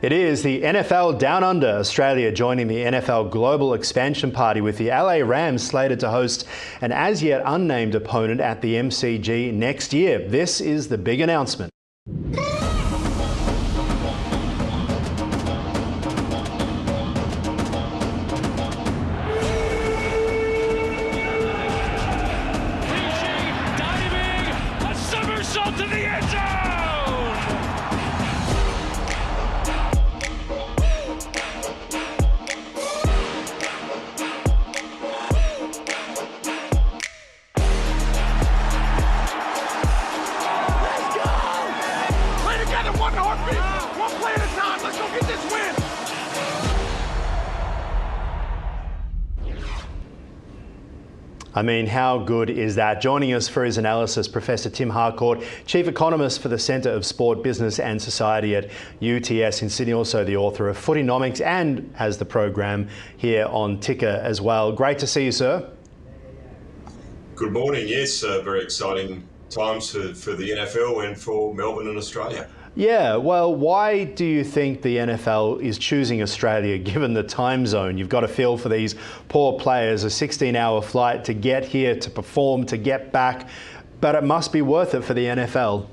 It is the NFL Down Under, Australia joining the NFL Global Expansion Party with the LA Rams slated to host an as yet unnamed opponent at the MCG next year. This is the big announcement. To the end zone! Let's go! Play together, one heartbeat, one play at a time. Let's go get this win. I mean, how good is that? Joining us for his analysis, Professor Tim Harcourt, Chief Economist for the Centre of Sport, Business and Society at UTS in Sydney, also the author of Footynomics and has the program here on Ticker as well. Great to see you, sir. Good morning. Yes, very exciting times for the NFL and for Melbourne and Australia. Yeah, well, why do you think the NFL is choosing Australia given the time zone? You've got to feel for these poor players, a 16-hour flight to get here, to perform, to get back, but it must be worth it for the NFL.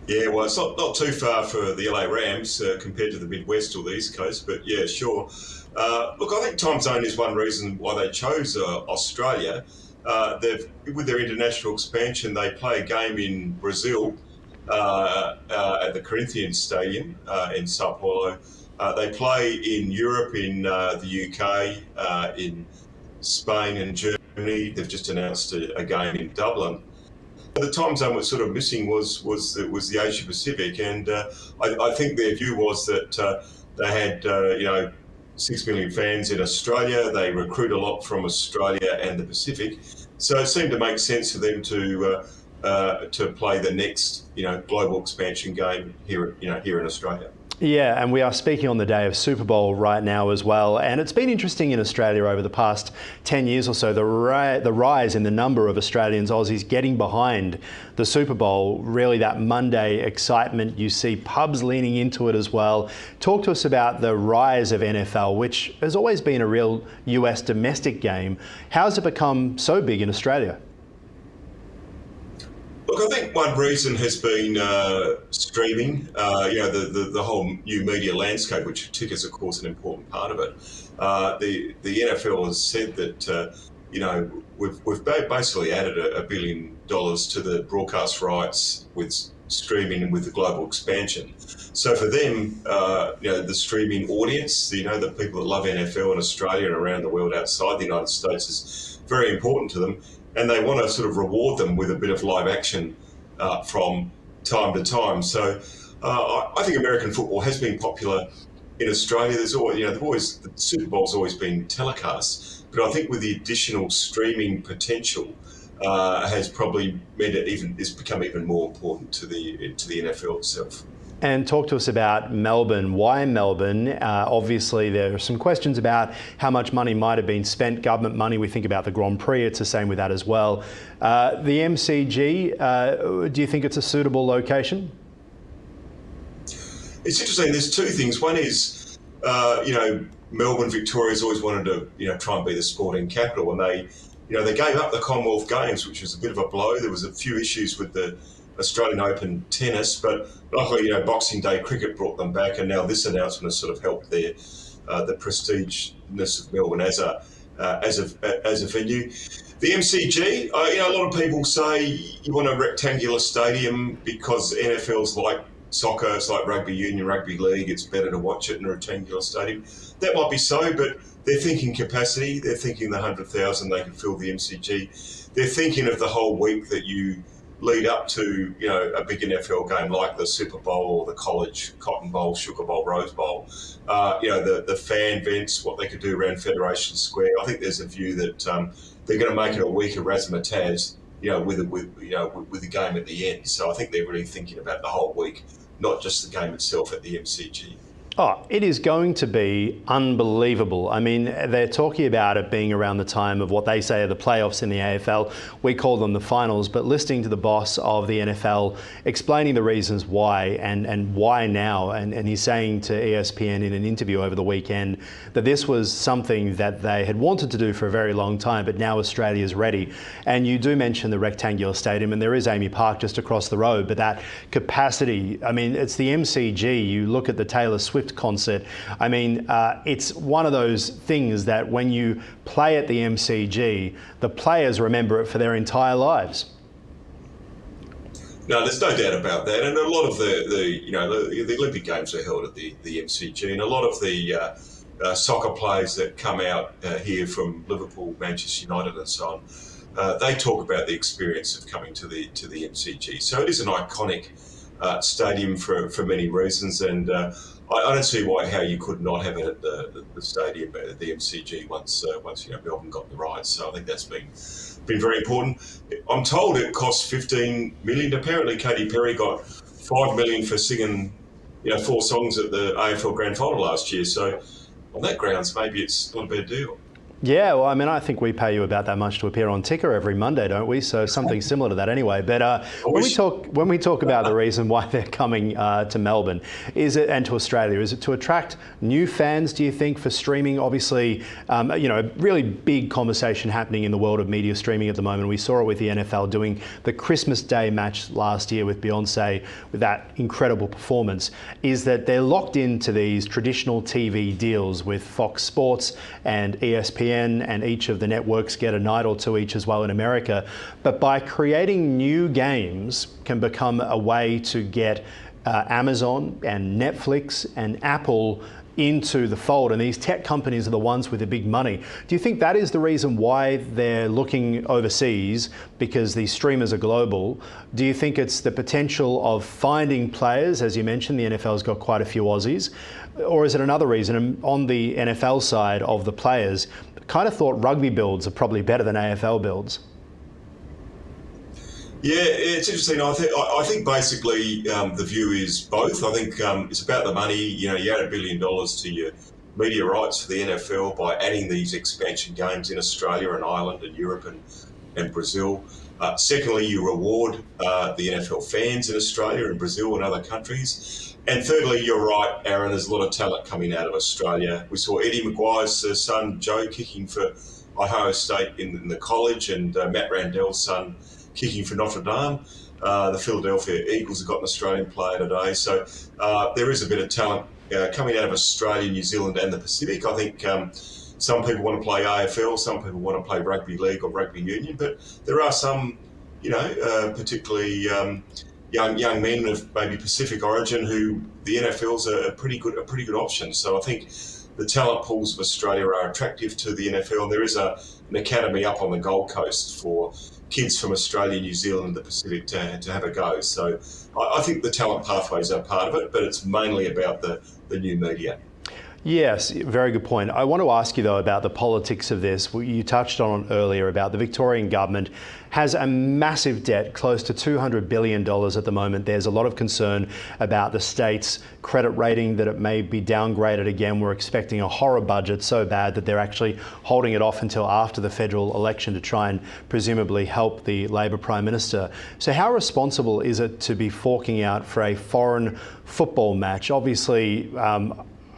Yeah, well, it's not too far for the LA Rams compared to the Midwest or the East Coast, but yeah, sure. Look, I think time zone is one reason why they chose Australia. With their international expansion, they play a game in Brazil, at the Corinthians Stadium in Sao Paulo. They play in Europe, in the UK, in Spain and Germany. They've just announced a game in Dublin. The time zone was sort of missing was the Asia Pacific, and I think their view was that they had 6 million fans in Australia. They recruit a lot from Australia and the Pacific, so it seemed to make sense for them to play the next, global expansion game here in Australia. Yeah, and we are speaking on the day of Super Bowl right now as well. And it's been interesting in Australia over the past 10 years or so, the rise in the number of Australians, Aussies getting behind the Super Bowl, really that Monday excitement. You see pubs leaning into it as well. Talk to us about the rise of NFL, which has always been a real US domestic game. How's it become so big in Australia? Look, I think one reason has been streaming, the whole new media landscape, which Ticker's, of course, an important part of it. The NFL has said that, we've basically added $1 billion to the broadcast rights with streaming and with the global expansion. So for them, the streaming audience, the people that love NFL in Australia and around the world outside the United States is very important to them. And they want to sort of reward them with a bit of live action from time to time. So I think American football has been popular in Australia. There's always, the Super Bowl's always been telecast, but I think with the additional streaming potential has probably made it's become even more important to the NFL itself. And talk to us about Melbourne. Why Melbourne? Obviously, there are some questions about how much money might have been spent, government money. We think about the Grand Prix. It's the same with that as well. The MCG, do you think it's a suitable location? It's interesting. There's two things. One is, Melbourne, Victoria's always wanted to, try and be the sporting capital, and they gave up the Commonwealth Games, which was a bit of a blow. There was a few issues with the Australian Open tennis, but luckily, Boxing Day cricket brought them back, and now this announcement has sort of helped the prestigeness of Melbourne as a venue. The MCG, a lot of people say you want a rectangular stadium because NFL's like soccer, it's like rugby union, rugby league. It's better to watch it in a rectangular stadium. That might be so, but they're thinking capacity. They're thinking the 100,000 they can fill the MCG. They're thinking of the whole week that you lead up to, a big NFL game like the Super Bowl or the College Cotton Bowl, Sugar Bowl, Rose Bowl. The fan events, what they could do around Federation Square. I think there's a view that they're going to make it a week of razzmatazz, with the game at the end. So I think they're really thinking about the whole week, not just the game itself at the MCG. Oh, it is going to be unbelievable. I mean, they're talking about it being around the time of what they say are the playoffs in the AFL. We call them the finals, but listening to the boss of the NFL explaining the reasons why and why now, and he's saying to ESPN in an interview over the weekend that this was something that they had wanted to do for a very long time, but now Australia's ready. And you do mention the rectangular stadium, and there is Amy Park just across the road, but that capacity, I mean, it's the MCG. You look at the Taylor Swift concert. I mean, it's one of those things that when you play at the MCG, the players remember it for their entire lives. No, there's no doubt about that. And a lot of the Olympic Games are held at the MCG, and a lot of the soccer players that come out here from Liverpool, Manchester United, and so on, they talk about the experience of coming to the MCG. So it is an iconic stadium for many reasons, and I don't see how you could not have it at the stadium at the MCG once Melbourne got the rights. So I think that's been very important. I'm told it cost $15 million. Apparently, Katy Perry got $5 million for singing 4 songs at the AFL Grand Final last year. So on that grounds, maybe it's not a bad deal. Yeah, well, I mean, I think we pay you about that much to appear on Ticker every Monday, don't we? So something similar to that anyway. But when we talk about the reason why they're coming to Melbourne, and to Australia, is it to attract new fans, do you think, for streaming? Obviously, a really big conversation happening in the world of media streaming at the moment. We saw it with the NFL doing the Christmas Day match last year with Beyonce, with that incredible performance, is that they're locked into these traditional TV deals with Fox Sports and ESPN, and each of the networks get a night or two each as well in America. But by creating new games can become a way to get Amazon and Netflix and Apple into the fold, and these tech companies are the ones with the big money. Do you think that is the reason why they're looking overseas, because these streamers are global? Do you think it's the potential of finding players? As you mentioned, the NFL's got quite a few Aussies. Or is it another reason? And on the NFL side of the players, kind of thought rugby builds are probably better than AFL builds. Yeah, it's interesting. I think basically the view is both. I think it's about the money. You add $1 billion to your media rights for the NFL by adding these expansion games in Australia and Ireland and Europe and Brazil. Secondly, you reward the NFL fans in Australia and Brazil and other countries. And thirdly, you're right, Aaron, there's a lot of talent coming out of Australia. We saw Eddie Maguire's son, Joe, kicking for Ohio State in the college, and Matt Randell's son kicking for Notre Dame. The Philadelphia Eagles have got an Australian player today. So there is a bit of talent coming out of Australia, New Zealand and the Pacific. I think some people want to play AFL, some people want to play rugby league or rugby union, but there are some, particularly young men of maybe Pacific origin who the NFL's a pretty good option. So I think the talent pools of Australia are attractive to the NFL, and there is an academy up on the Gold Coast for kids from Australia, New Zealand and the Pacific to have a go. So I think the talent pathways are part of it, but it's mainly about the new media. Yes, very good point. I want to ask you, though, about the politics of this. You touched on it earlier about the Victorian government has a massive debt, close to $200 billion at the moment. There's a lot of concern about the state's credit rating, that it may be downgraded again. We're expecting a horror budget so bad that they're actually holding it off until after the federal election to try and presumably help the Labor Prime Minister. So how responsible is it to be forking out for a foreign football match? Obviously,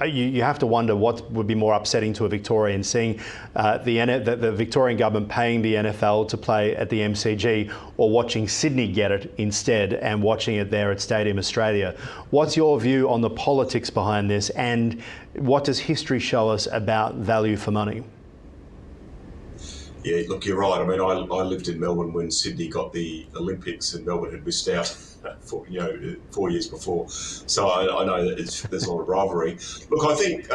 you have to wonder what would be more upsetting to a Victorian, seeing the Victorian government paying the NFL to play at the MCG, or watching Sydney get it instead and watching it there at Stadium Australia. What's your view on the politics behind this, and what does history show us about value for money? Yeah, look, you're right. I mean, I lived in Melbourne when Sydney got the Olympics, and Melbourne had missed out 4 years before. So I know that there's a lot of rivalry. Look, I think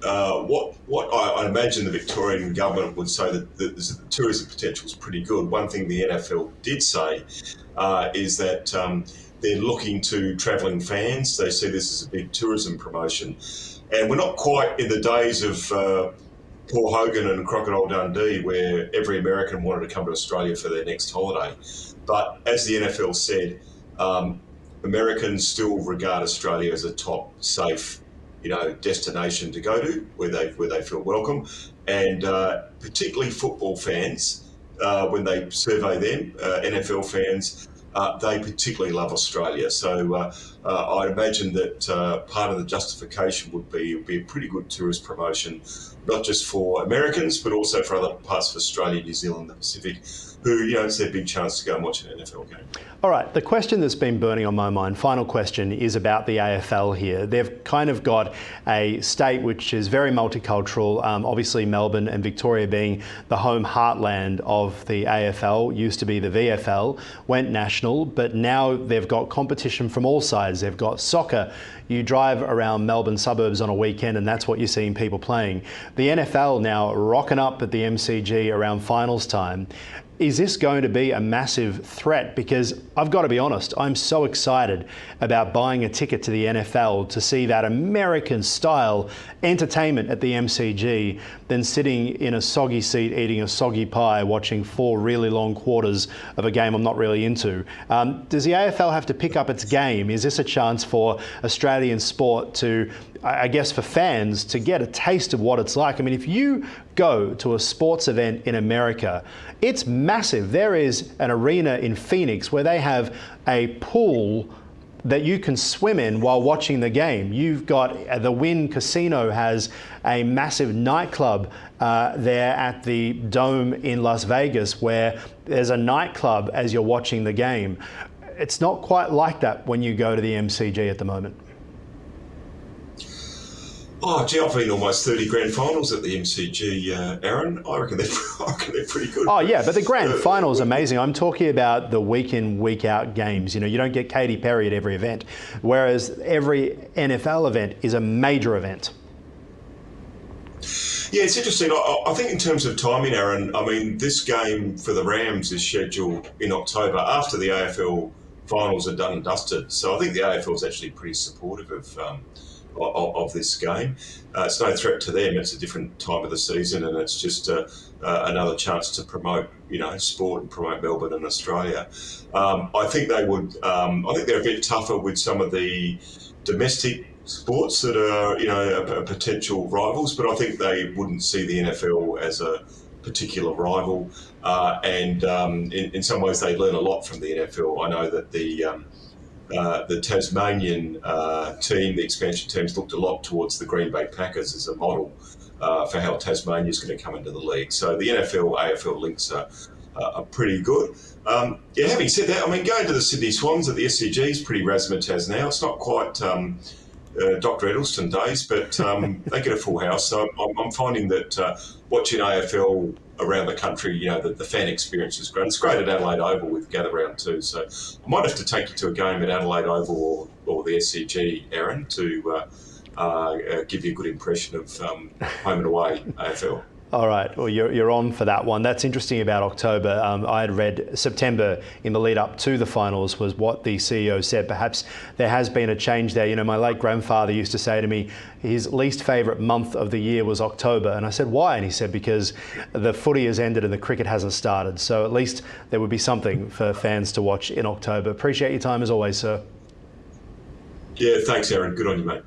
what I imagine the Victorian government would say that the tourism potential is pretty good. One thing the NFL did say is that they're looking to travelling fans. They see this as a big tourism promotion. And we're not quite in the days of Paul Hogan and Crocodile Dundee, where every American wanted to come to Australia for their next holiday. But as the NFL said, Americans still regard Australia as a top, safe destination to go to where they feel welcome, and particularly football fans, when they survey them, NFL fans, they particularly love Australia. So I imagine that part of the justification would be a pretty good tourist promotion, not just for Americans, but also for other parts of Australia, New Zealand, the Pacific, who, it's their big chance to go and watch an NFL game. All right, the question that's been burning on my mind, final question, is about the AFL here. They've kind of got a state which is very multicultural, obviously Melbourne and Victoria being the home heartland of the AFL, used to be the VFL, went national, but now they've got competition from all sides. They've got soccer. You drive around Melbourne suburbs on a weekend and that's what you're seeing people playing. The NFL now rocking up at the MCG around finals time. Is this going to be a massive threat? Because I've got to be honest, I'm so excited about buying a ticket to the NFL to see that American-style entertainment at the MCG than sitting in a soggy seat eating a soggy pie watching 4 really long quarters of a game I'm not really into. Does the AFL have to pick up its game? Is this a chance for Australian sport to, I guess, for fans to get a taste of what it's like? I mean, if you go to a sports event in America, it's massive. There is an arena in Phoenix where they have a pool that you can swim in while watching the game. You've got the Wynn Casino has a massive nightclub there at the Dome in Las Vegas where there's a nightclub as you're watching the game. It's not quite like that when you go to the MCG at the moment. Oh, gee, I've been almost 30 grand finals at the MCG, Aaron. I reckon they're pretty good. Oh, yeah, but the grand final is amazing. I'm talking about the week in, week out games. You don't get Katy Perry at every event, whereas every NFL event is a major event. Yeah, it's interesting. I think in terms of timing, Aaron, I mean, this game for the Rams is scheduled in October after the AFL finals are done and dusted. So I think the AFL is actually pretty supportive of this game. It's no threat to them. It's a different time of the season, and it's just another chance to promote, sport and promote Melbourne and Australia. I think they would. I think they're a bit tougher with some of the domestic sports that are, potential rivals. But I think they wouldn't see the NFL as a particular rival. And in some ways, they learn a lot from the NFL. I know that the Tasmanian team, the expansion teams, looked a lot towards the Green Bay Packers as a model for how Tasmania is going to come into the league. So the NFL-AFL links are pretty good. Having said that, I mean, going to the Sydney Swans at the SCG is pretty razzmatazz now. It's not quite Dr. Edelson days, but they get a full house. So I'm finding that watching AFL around the country, the fan experience is great. It's great at Adelaide Oval with Gather Round too. So I might have to take you to a game at Adelaide Oval or the SCG, Aaron, to give you a good impression of home and away AFL. All right, well, you're on for that one. That's interesting about October. I had read September in the lead up to the finals was what the CEO said. Perhaps there has been a change there. My late grandfather used to say to me his least favourite month of the year was October. And I said, why? And he said, because the footy has ended and the cricket hasn't started. So at least there would be something for fans to watch in October. Appreciate your time as always, sir. Yeah, thanks, Aaron. Good on you, mate.